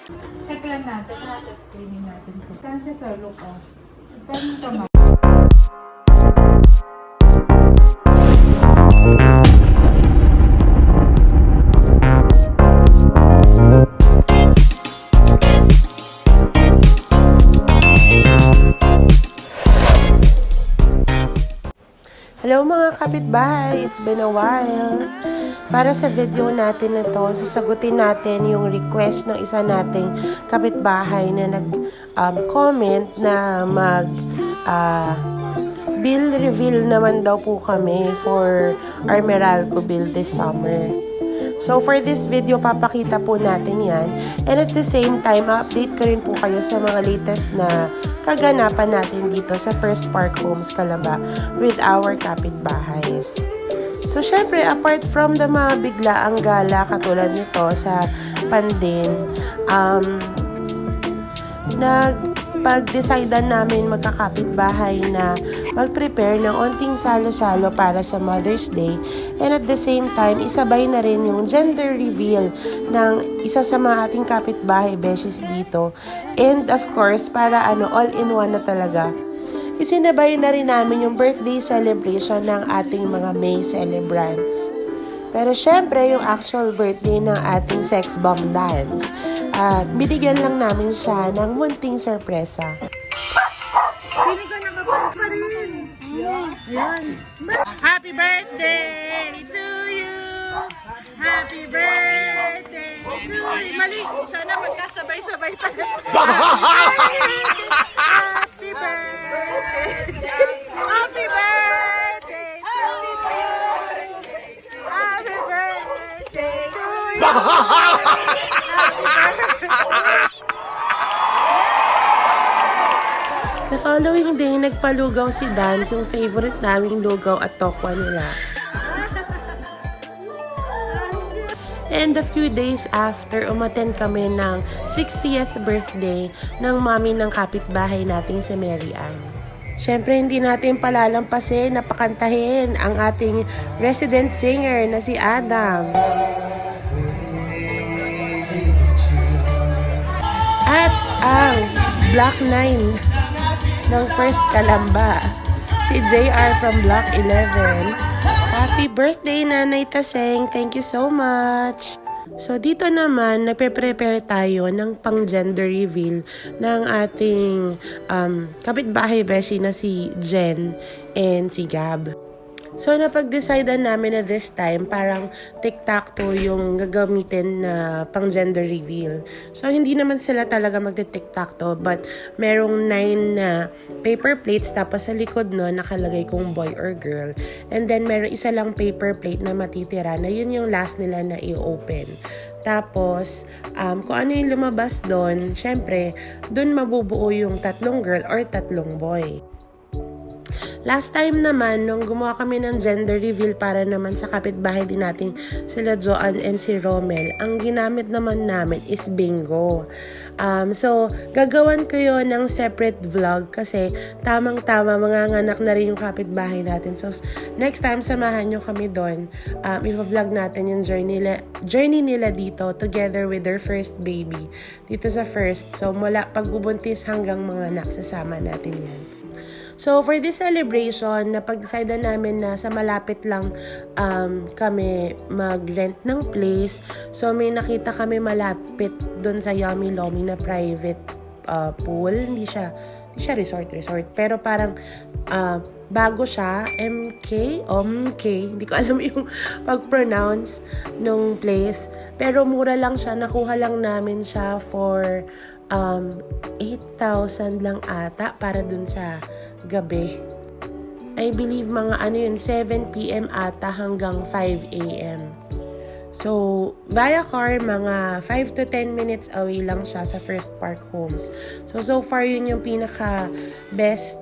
Check lang natin, tapos cleaning natin. Saan siya sa look off? Paano ito ma? Hello mga kapitbahay, it's been a while. Para sa video natin na to, sasagutin natin yung request ng isa nating kapitbahay na nag-comment na bill reveal naman daw po kami for our Meralco bill this summer. So for this video, papakita po natin yan. And at the same time, update ko rin po kayo sa mga latest na kaganapan natin dito sa First Park Homes Calamba with our kapitbahays. So syempre, apart from the mga biglaang gala katulad nito sa Pandin, nagpag-decidean namin magkakapitbahay na mag-prepare ng onting salo-salo para sa Mother's Day, and at the same time, isabay na rin yung gender reveal ng isa sa mga ating kapitbahay beshes dito. And of course, para all-in-one na talaga, isinabay na rin namin yung birthday celebration ng ating mga May celebrants. Pero syempre, yung actual birthday ng ating sex bomb dance, binigyan lang namin siya ng munting sorpresa. Pili ko nakapal pa rin. Yan. Happy birthday to you. Happy birthday to you. Mali, sana magkasabay-sabay tayo. Happy birthday. Happy birthday to you. Happy birthday to you. The following day, nagpalugaw si Dance, yung favorite naming lugaw at tokwa nila. And a few days after, umattend kami ng 60th birthday ng mami ng kapitbahay nating si Mary Ann. Siyempre, hindi natin palalampasin na pakantahin ang ating resident singer na si Adam. At ang Block 9 ng First Calamba, si JR from Block 11. Happy birthday, Nanay Taseng! Thank you so much! So, dito naman, nagpe-prepare tayo ng pang-gender reveal ng ating kapitbahay beshi na si Jen and si Gab. So, napag-decidean namin na this time, parang tic-tac-toe yung gagamitin na pang-gender reveal. So, hindi naman sila talaga magti-tic-tac-toe, but merong 9 na paper plates, tapos sa likod no, nakalagay kung boy or girl. And then, merong isa lang paper plate na matitira, na yun yung last nila na i-open. Tapos, kung ano yung lumabas doon, syempre, doon mabubuo yung 3 girl or 3 boy. Last time naman, nung gumawa kami ng gender reveal para naman sa kapitbahay din natin sila Joanne and si Romel, ang ginamit naman namin is bingo. So, gagawan ko yun ng separate vlog kasi tamang-tama, manganganak na rin yung kapitbahay natin. So, next time, samahan nyo kami doon. I-vlog natin yung journey nila dito together with their first baby. Dito sa first. So, mula pagbubuntis hanggang mga anak, sasama natin yan. So, for this celebration, napag-decide namin na sa malapit lang kami mag-rent ng place. So, may nakita kami malapit doon sa Yummy Lomi na private pool. Hindi siya resort. Pero parang bago siya, MK, hindi ko alam yung pag-pronounce nung place. Pero mura lang siya, nakuha lang namin siya for 8,000 lang ata para dun sa gabi. I believe mga 7 p.m. ata hanggang 5 a.m. So, via car, mga 5 to 10 minutes away lang siya sa First Park Homes. So far yun yung pinaka-best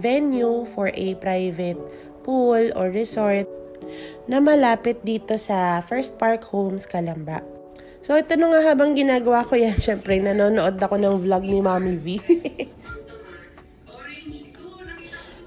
venue for a private pool or resort na malapit dito sa First Park Homes, Calamba. So, ito na nga habang ginagawa ko yan, syempre, nanonood ako ng vlog ni Mami V.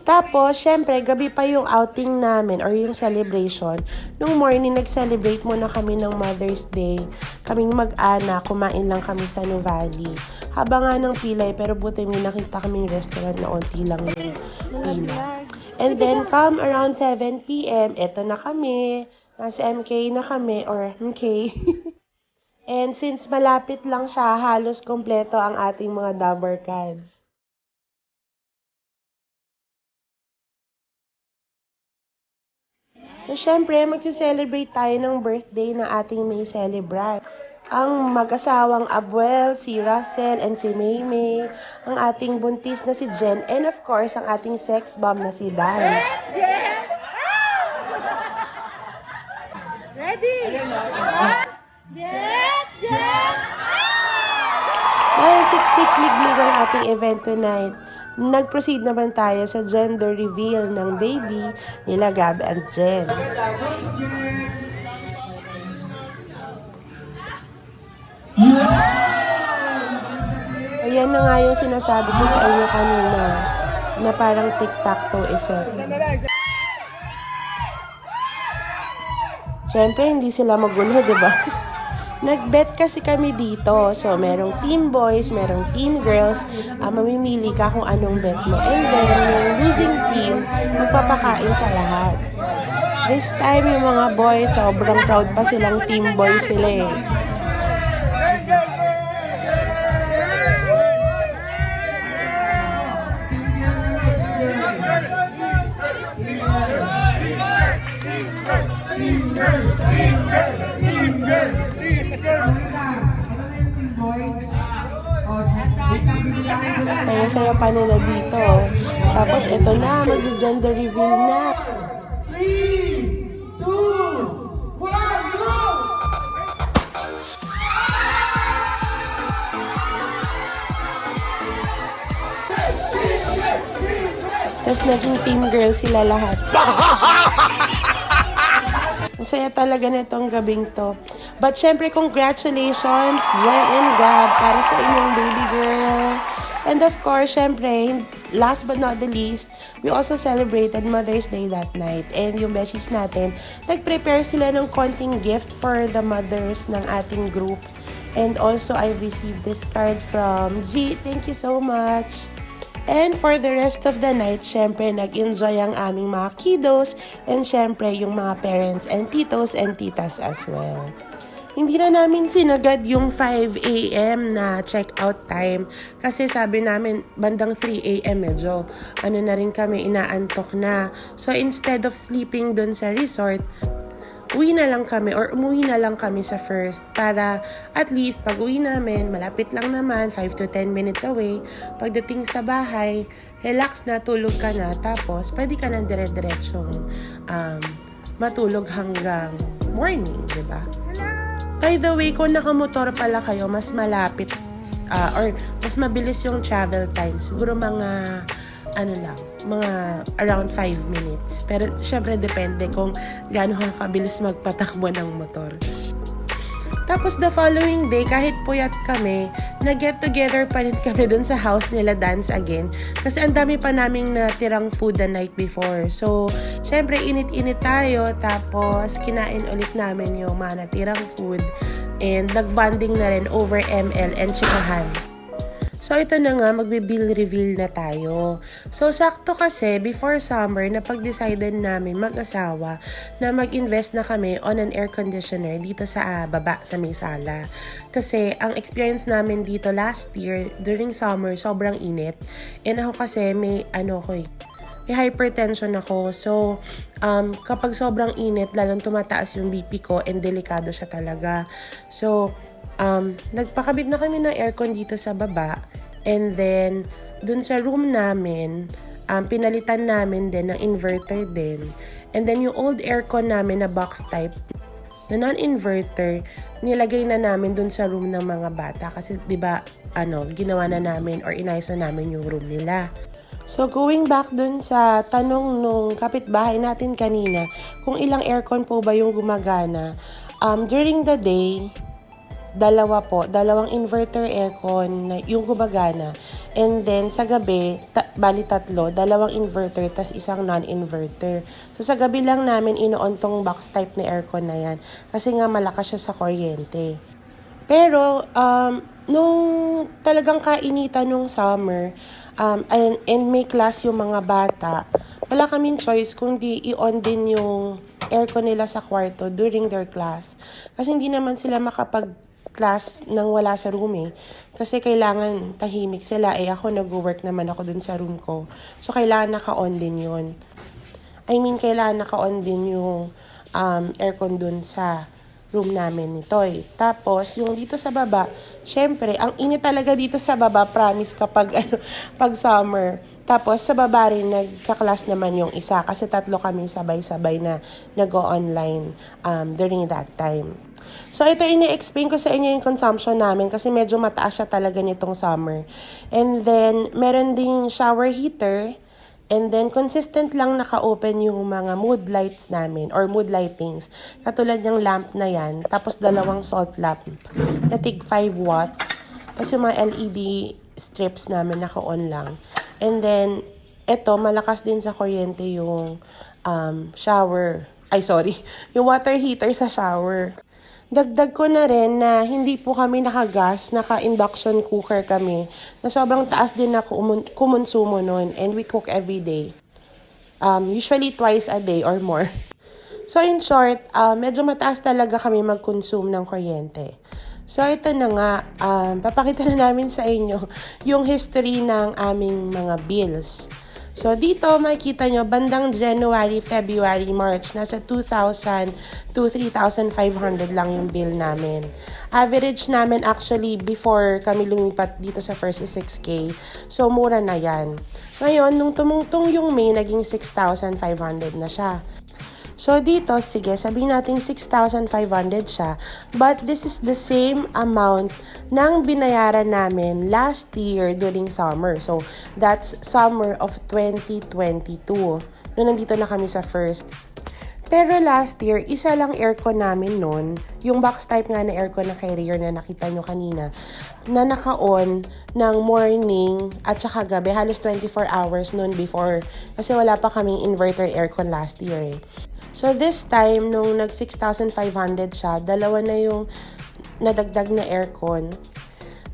Tapos, syempre, gabi pa yung outing namin or yung celebration. Nung morning, nag-celebrate muna kami ng Mother's Day. Kaming mag-ana, kumain lang kami sa Nuvali. Haba nga ng pilay, pero buti may nakita kaming restaurant na onti lang yung pila. And then, come around 7 p.m., eto na kami. Nasa MK na kami, or MK. And since malapit lang siya, halos kompleto ang ating mga Dabber Cats. So, syempre, mag-celebrate tayo ng birthday na ating may celebrate. Ang mag-asawang Abuel, si Russell, and si Maymay, ang ating buntis na si Jen, and of course, ang ating sex bomb na si Dan. Ready? Dahil siksik-liglig ang ating event tonight, nag-proceed naman tayo sa gender reveal ng baby nila Gab and Jen. Ayan na nga yung sinasabi ko sa inyo kanina na parang tic-tac-toe effect. Siyempre, hindi sila magulo, diba? Nag-bet kasi kami dito. So, merong team boys, merong team girls. Mamimili ka kung anong bet mo. And then, yung losing team, magpapakain sa lahat. This time, yung mga boys, sobrang proud pa silang team boys sila eh. Saya-saya pa nila dito. Tapos ito na, mag-gender reveal na. 3, 2, 1, go! Tapos naging team girl sila lahat. Masaya talaga nitong gabing to. But syempre, congratulations, Jen and Gab, para sa inyong baby girl. And of course, syempre, last but not the least, we also celebrated Mother's Day that night. And yung besties natin, nag-prepare sila ng konting gift for the mothers ng ating group. And also, I received this card from G. Thank you so much. And for the rest of the night, syempre, nag-enjoy ang aming mga kiddos and syempre, yung mga parents and titos and titas as well. Hindi na namin sinagad yung 5 a.m. na check-out time kasi sabi namin bandang 3 a.m. medyo na rin kami, inaantok na. So instead of sleeping dun sa resort, umuwi na lang kami sa first para at least pag uwi namin, malapit lang naman, 5 to 10 minutes away. Pagdating sa bahay, relax na, tulog ka na, tapos pwede ka na dire-diretsong matulog hanggang morning, diba? By the way, kung nakamotor pala kayo, mas malapit or mas mabilis yung travel time. Siguro mga mga around 5 minutes. Pero syempre depende kung gaano kabilis magpatakbo ng motor. Tapos the following day, kahit puyat kami, nag-get together pa rin kami dun sa house nila Dance again. Kasi ang dami pa naming natirang food the night before. So, syempre init-init tayo. Tapos, kinain ulit namin yung mga natirang food. And nag-bonding na rin over ML and chikahan. So, ito na nga, magbe-bill reveal na tayo. So, sakto kasi, before summer, napag-decided namin mag-asawa na mag-invest na kami on an air conditioner dito sa baba, sa may sala. Kasi, ang experience namin dito last year, during summer, sobrang init. And ako kasi, may hypertension ako. So, kapag sobrang init, lalong tumataas yung BP ko and delikado siya talaga. So, nagpakabit na kami ng aircon dito sa baba. And then, dun sa room namin, pinalitan namin din ng inverter din. And then, yung old aircon namin na box type, na non-inverter, nilagay na namin dun sa room ng mga bata. Kasi, di ba, ginawa na namin or inayos na namin yung room nila. So, going back dun sa tanong nung kapitbahay natin kanina, kung ilang aircon po ba yung gumagana, during the day, dalawang inverter aircon na yung gumagana. And then, sa gabi, bali 3, 2 inverter, tas isang non-inverter. So, sa gabi lang namin ino-on tong box type na aircon na yan. Kasi nga malakas siya sa kuryente. Pero, nung talagang kainitan nung summer, and may class yung mga bata, wala kaming choice kundi i-on din yung aircon nila sa kwarto during their class. Kasi hindi naman sila makapag-class nang wala sa room eh. Kasi kailangan tahimik sila. Ako nag-work naman ako dun sa room ko. So, kailangan naka-on din yun. Kailangan naka-on din yung aircon dun sa room namin ni Toy. Tapos, yung dito sa baba, syempre, ang init talaga dito sa baba, promise kapag pag summer. Tapos, sa baba rin, nagka-class naman yung isa kasi 3 kami sabay-sabay na nag-o-online during that time. So, ito ini-explain ko sa inyo yung consumption namin kasi medyo mataas siya talaga nitong summer. And then, meron ding shower heater. And then, consistent lang naka-open yung mga mood lights namin or mood lightings. Katulad ng lamp na yan. Tapos, 2 salt lamp na tig 5 watts. Tapos, yung mga LED strips namin naka-on lang. And then, eto, malakas din sa kuryente yung yung water heater sa shower. Dagdag ko na rin na hindi po kami naka-gas, naka-induction cooker kami. Na sobrang taas din na kumonsumo nun and we cook every day. Usually twice a day or more. So in short, medyo mataas talaga kami mag-consume ng kuryente. So ito na nga, papakita na namin sa inyo yung history ng aming mga bills. So, dito makikita nyo, bandang January, February, March, nasa 2,000 to 3,500 lang yung bill namin. Average namin actually before kami lumipat dito sa first is 6K. So, mura na yan. Ngayon, nung tumungtong yung May, naging 6,500 na siya. So, dito, sige, sabihin natin 6,500 siya. But this is the same amount ng binayaran namin last year during summer. So, that's summer of 2022. Noon nandito na kami sa first. Pero last year, isa lang aircon namin noon. Yung box type nga na aircon na kay Rear na nakita nyo kanina. Na naka-on ng morning at saka gabi. Halos 24 hours noon before. Kasi wala pa kaming inverter aircon last year eh. So, this time, nung nag 6,500 siya, 2 na yung nadagdag na aircon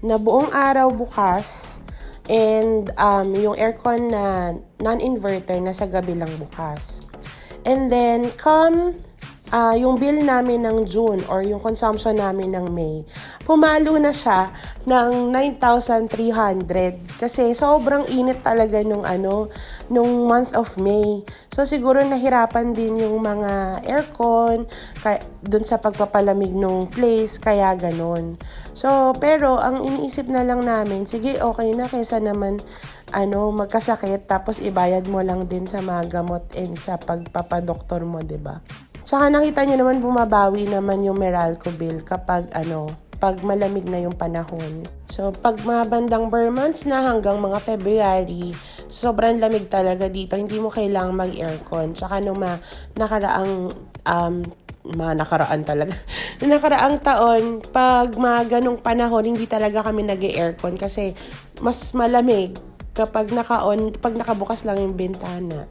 na buong araw bukas and yung aircon na non-inverter na sa gabi lang bukas. And then, yung bill namin ng June or yung consumption namin ng May, pumalo na siya ng 9,300 kasi sobrang init talaga nung month of May. So siguro nahirapan din yung mga aircon dun sa pagpapalamig nung place, kaya ganun. So pero ang iniisip na lang namin, sige okay na kaysa naman magkasakit tapos ibayad mo lang din sa mga gamot and sa pagpapadoktor mo, 'di ba? Saka nakita nyo naman bumabawi naman yung Meralco bill kapag pag malamig na yung panahon. So pag mga bandang bare months na hanggang mga February, sobrang lamig talaga dito. Hindi mo kailangang mag-aircon. Tsaka nung nakaraang taon, pag mga ganong panahon, hindi talaga kami nag-aircon kasi mas malamig kapag pag nakabukas lang yung bintana.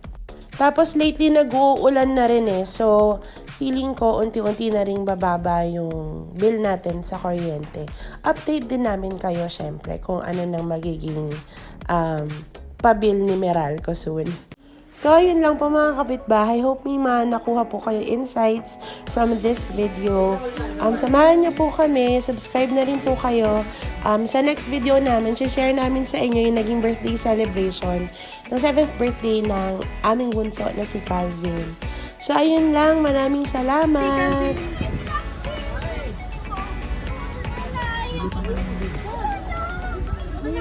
Tapos lately nag-uulan na rin eh. So feeling ko unti-unti na ring bababa yung bill natin sa kuryente. Update din namin kayo syempre kung ano nang magiging pa-bill ni Meralco soon. So, ayun lang po mga kapitbahay. Hope may nakuha po kayo insights from this video. Samahan niyo po kami. Subscribe na rin po kayo. Sa next video namin, share namin sa inyo yung naging birthday celebration ng 7th birthday ng aming bunso na si Calvin. So, ayun lang. Maraming salamat. Ano